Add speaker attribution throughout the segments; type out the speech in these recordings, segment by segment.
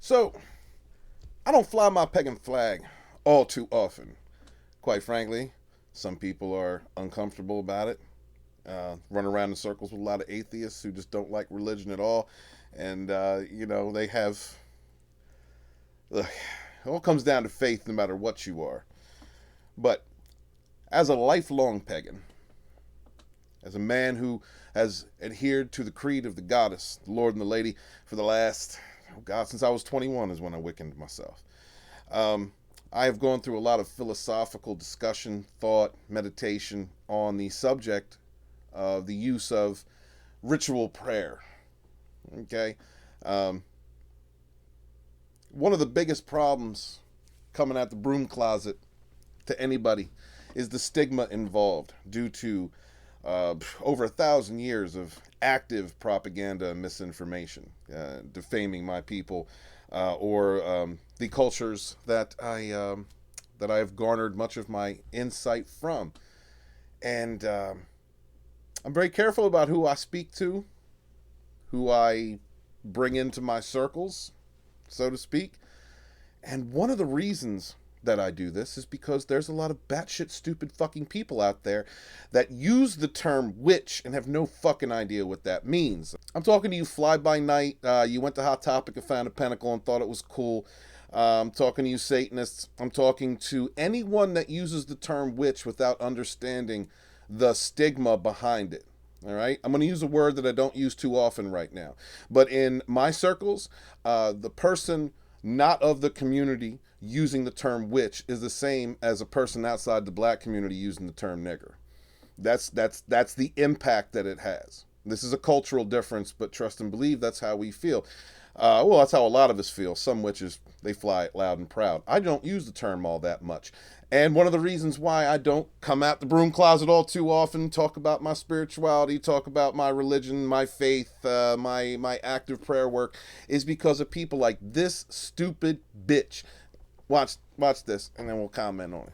Speaker 1: So, I don't fly my pagan flag all too often. Quite frankly, some people are uncomfortable about it. Run around in circles with a lot of atheists who just don't like religion at all. And, they have. Ugh, it all comes down to faith no matter what you are. But as a lifelong pagan, as a man who has adhered to the creed of the goddess, the Lord and the Lady, for the last, since I was 21 is when I Wiccaned myself. I have gone through a lot of philosophical discussion, thought, meditation on the subject of the use of ritual prayer. Okay? One of the biggest problems coming out the broom closet to anybody is the stigma involved due to over 1,000 years of active propaganda and misinformation, defaming my people, or the cultures that I have garnered much of my insight from. And I'm very careful about who I speak to, who I bring into my circles, so to speak. And one of the reasons that I do this is because there's a lot of batshit stupid fucking people out there that use the term witch and have no fucking idea what that means. I'm talking to you fly by night. You went to Hot Topic and found a pentacle and thought it was cool. I'm talking to you Satanists. I'm talking to anyone that uses the term witch without understanding the stigma behind it. All right, I'm going to use a word that I don't use too often right now. But in my circles, the person not of the community using the term witch is the same as a person outside the black community using the term nigger. That's the impact that it has. This is a cultural difference, but trust and believe that's how we feel. Well, that's how a lot of us feel. Some witches, they fly it loud and proud. I don't use the term all that much. And one of the reasons why I don't come out the broom closet all too often, talk about my spirituality, talk about my religion, my faith, my active prayer work, is because of people like this stupid bitch. Watch this, and then we'll comment on it.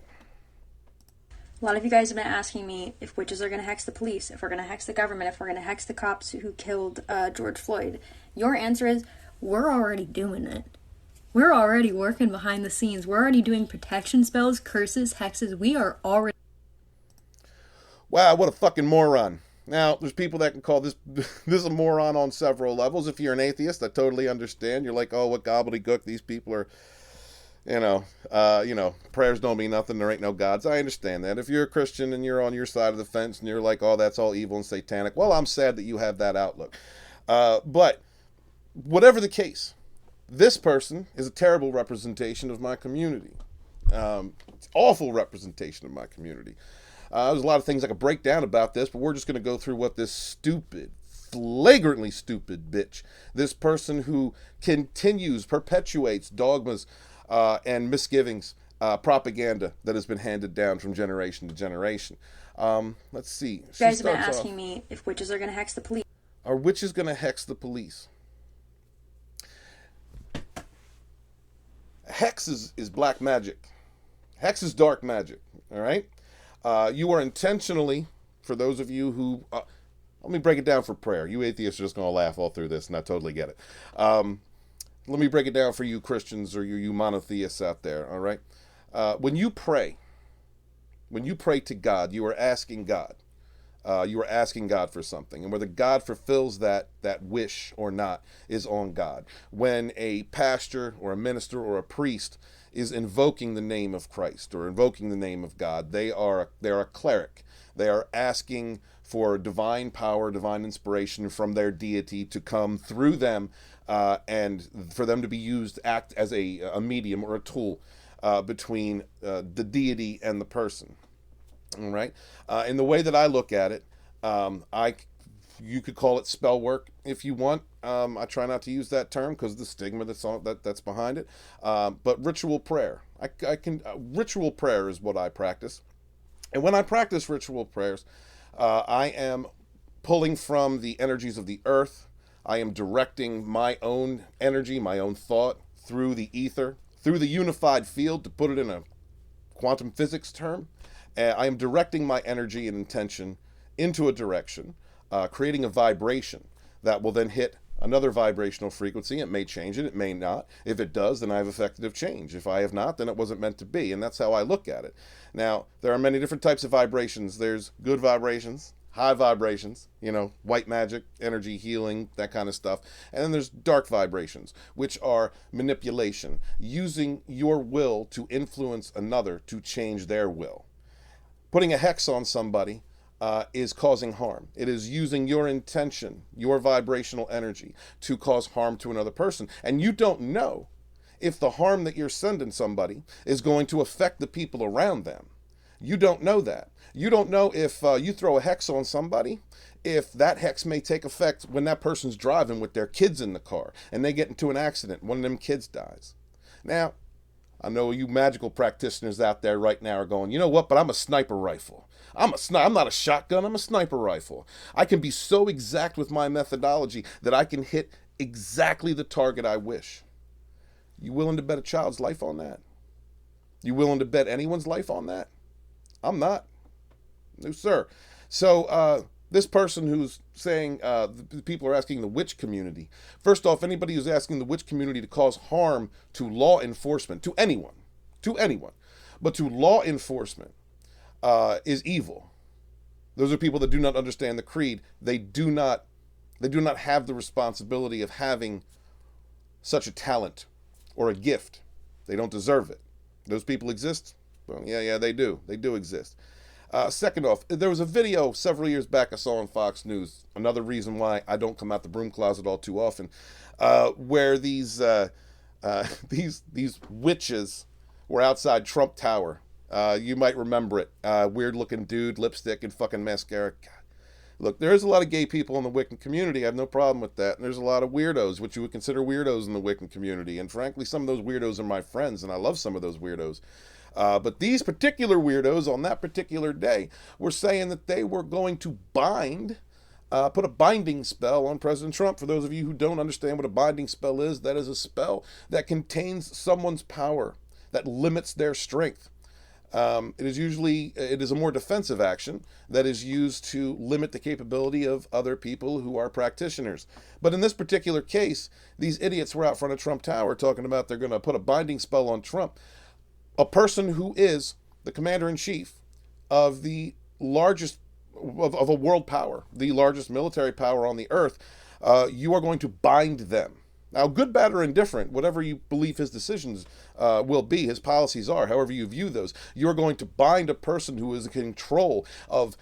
Speaker 2: A lot of you guys have been asking me if witches are going to hex the police, if we're going to hex the government, if we're going to hex the cops who killed George Floyd. Your answer is, we're already doing it. We're already working behind the scenes. We're already doing protection spells, curses, hexes. We are already...
Speaker 1: Wow, what a fucking moron. Now, there's people that can call this a moron on several levels. If you're an atheist, I totally understand. You're like, oh, what gobbledygook, these people are... prayers don't mean nothing. There ain't no gods. I understand that. If you're a Christian and you're on your side of the fence and you're like, oh, that's all evil and satanic, well, I'm sad that you have that outlook. But whatever the case, this person is a terrible representation of my community. It's awful representation of my community. There's a lot of things I could break down about this, but we're just going to go through what this stupid, flagrantly stupid bitch, this person who perpetuates dogmas, and misgivings, propaganda that has been handed down from generation to generation. Let's see.
Speaker 2: You guys have been asking me if witches are going to hex the police.
Speaker 1: Are witches going to hex the police? Hex is black magic. Hex is dark magic, all right? You are intentionally, for those of you who... let me break it down for prayer. You atheists are just going to laugh all through this, and I totally get it. Let me break it down for you Christians or you monotheists out there, all right? When you pray to God, you are asking God. You are asking God for something. And whether God fulfills that wish or not is on God. When a pastor or a minister or a priest is invoking the name of Christ or invoking the name of God, they are a cleric. They are asking for divine power, divine inspiration from their deity to come through them, and for them to be used, act as a medium or a tool between the deity and the person. All right. In the way that I look at it, you could call it spell work if you want. I try not to use that term because of the stigma that's behind it. But ritual prayer, ritual prayer is what I practice. And when I practice ritual prayers, I am pulling from the energies of the earth. I am directing my own energy, my own thought through the ether, through the unified field, to put it in a quantum physics term. I am directing my energy and intention into a direction, creating a vibration that will then hit another vibrational frequency. It may change it, it may not. If it does, then I have effective change. If I have not, then it wasn't meant to be. And that's how I look at it. Now, there are many different types of vibrations. There's good vibrations, high vibrations, white magic, energy, healing, that kind of stuff. And then there's dark vibrations, which are manipulation, using your will to influence another to change their will. Putting a hex on somebody is causing harm. It is using your intention, your vibrational energy, to cause harm to another person. And you don't know if the harm that you're sending somebody is going to affect the people around them. You don't know that. You don't know if you throw a hex on somebody, if that hex may take effect when that person's driving with their kids in the car and they get into an accident, one of them kids dies. Now, I know you magical practitioners out there right now are going, you know what, but I'm a sniper rifle. I'm not a shotgun, I'm a sniper rifle. I can be so exact with my methodology that I can hit exactly the target I wish. You willing to bet a child's life on that? You willing to bet anyone's life on that? I'm not. No, sir. So, this person who's saying the people are asking the witch community. First off, anybody who's asking the witch community to cause harm to law enforcement, to anyone, but to law enforcement is evil. Those are people that do not understand the creed. They do not have the responsibility of having such a talent or a gift. They don't deserve it. Those people exist? Well, yeah, they do. They do exist. Second off, there was a video several years back I saw on Fox News, another reason why I don't come out the broom closet all too often, where these witches were outside Trump Tower. You might remember it. Weird looking dude, lipstick and fucking mascara. God. Look, there's a lot of gay people in the Wiccan community. I have no problem with that. And there's a lot of weirdos, which you would consider weirdos in the Wiccan community. And frankly, some of those weirdos are my friends, and I love some of those weirdos. But these particular weirdos on that particular day were saying that they were going to put a binding spell on President Trump. For those of you who don't understand what a binding spell is, that is a spell that contains someone's power, that limits their strength. It is a more defensive action that is used to limit the capability of other people who are practitioners. But in this particular case, these idiots were out front of Trump Tower talking about they're going to put a binding spell on Trump. A person who is the commander-in-chief of the largest, of a world power, the largest military power on the earth, you are going to bind them. Now, good, bad, or indifferent, whatever you believe his decisions will be, his policies are, however you view those, you're going to bind a person who is in control of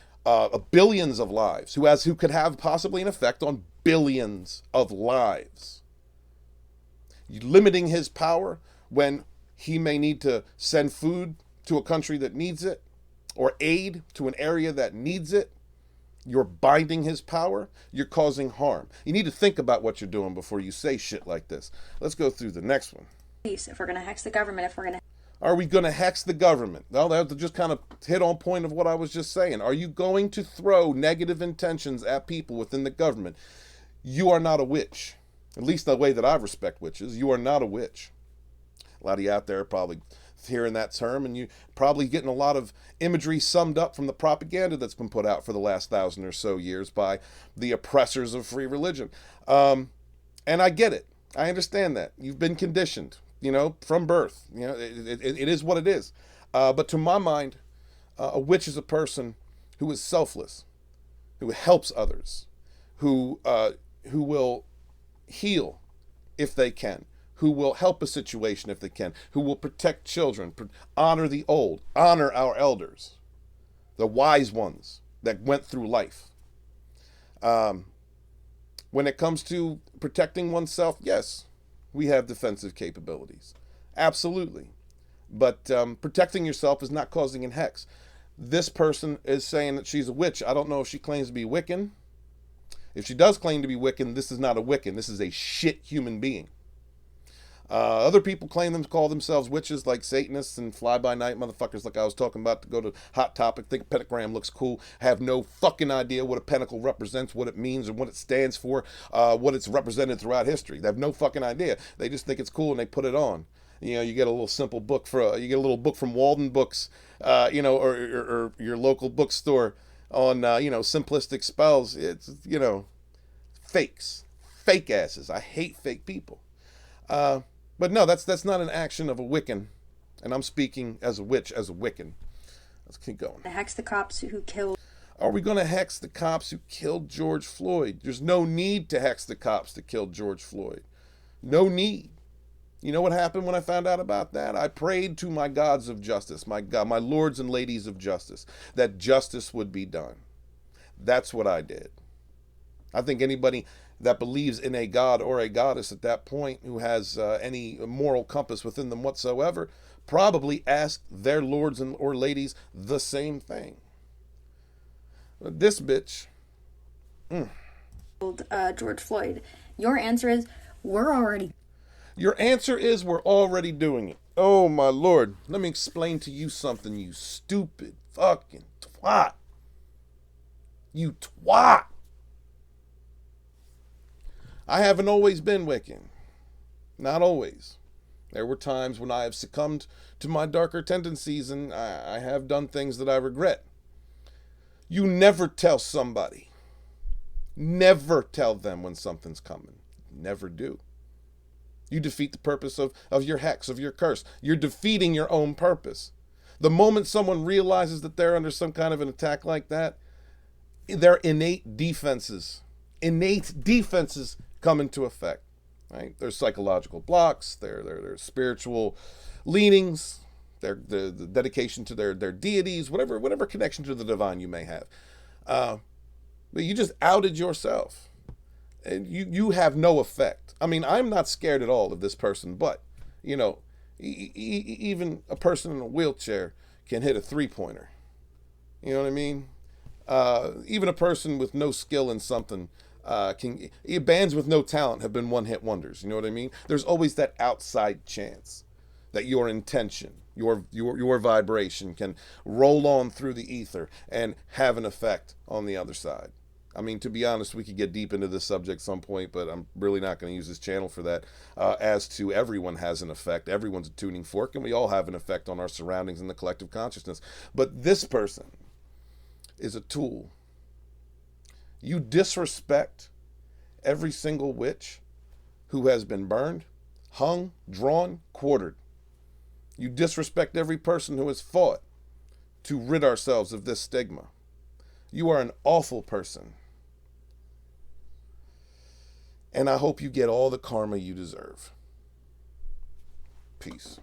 Speaker 1: billions of lives, who could have possibly an effect on billions of lives. Limiting his power when he may need to send food to a country that needs it, or aid to an area that needs it. You're binding his power. You're causing harm. You need to think about what you're doing before you say shit like this. Let's go through the next one.
Speaker 2: If we're going to hex the government,
Speaker 1: Are we going to hex the government? Well, that just kind of hit on point of what I was just saying. Are you going to throw negative intentions at people within the government? You are not a witch. At least the way that I respect witches. You are not a witch. A lot of you out there are probably hearing that term, and you probably getting a lot of imagery summed up from the propaganda that's been put out for the last 1,000 or so years by the oppressors of free religion. And I get it. I understand that. You've been conditioned, from birth. It is what it is. But to my mind, a witch is a person who is selfless, who helps others, who will heal if they can, who will help a situation if they can, who will protect children, honor the old, honor our elders, the wise ones that went through life. When it comes to protecting oneself, yes, we have defensive capabilities. Absolutely. But protecting yourself is not causing an hex. This person is saying that she's a witch. I don't know if she claims to be Wiccan. If she does claim to be Wiccan, this is not a Wiccan. This is a shit human being. Other people call themselves witches, like Satanists and fly-by-night motherfuckers like I was talking about, to go to Hot Topic, think a pentagram looks cool, have no fucking idea what a pentacle represents, what it means, and what it stands for, what it's represented throughout history. They have no fucking idea. They just think it's cool and they put it on. You get a little simple book you get a little book from Walden Books, or your local bookstore on, simplistic spells. It's, fakes. fake asses. I hate fake people. But no, that's not an action of a Wiccan. And I'm speaking as a witch, as a Wiccan. Let's keep going.
Speaker 2: Hex the cops who killed.
Speaker 1: Are we going to hex the cops who killed George Floyd? There's no need to hex the cops that killed George Floyd. No need. You know what happened when I found out about that? I prayed to my gods of justice, my God, my lords and ladies of justice, that justice would be done. That's what I did. I think anybody that believes in a god or a goddess at that point who has any moral compass within them whatsoever probably asked their lords and or ladies the same thing. This bitch.
Speaker 2: George Floyd. Your answer is we're already.
Speaker 1: Your answer is we're already doing it. Oh my Lord. Let me explain to you something, you stupid fucking twat. You twat. I haven't always been Wiccan. Not always. There were times when I have succumbed to my darker tendencies and I have done things that I regret. You never tell somebody. Never tell them when something's coming. Never do. You defeat the purpose of your hex, of your curse. You're defeating your own purpose. The moment someone realizes that they're under some kind of an attack like that, their innate defenses come into effect. Right? There's psychological blocks, their spiritual leanings, the dedication to their deities, whatever connection to the divine you may have. But you just outed yourself. And you have no effect. I mean, I'm not scared at all of this person, but, you know, even a person in a wheelchair can hit a three-pointer. You know what I mean? Even a person with no skill in something bands with no talent have been one-hit wonders. You know what I mean? There's always that outside chance that your intention, your vibration can roll on through the ether and have an effect on the other side. I mean, to be honest, we could get deep into this subject at some point, but I'm really not going to use this channel for that. As to everyone has an effect. Everyone's a tuning fork, and we all have an effect on our surroundings and the collective consciousness. But this person is a tool. You disrespect every single witch who has been burned, hung, drawn, quartered. You disrespect every person who has fought to rid ourselves of this stigma. You are an awful person. And I hope you get all the karma you deserve. Peace.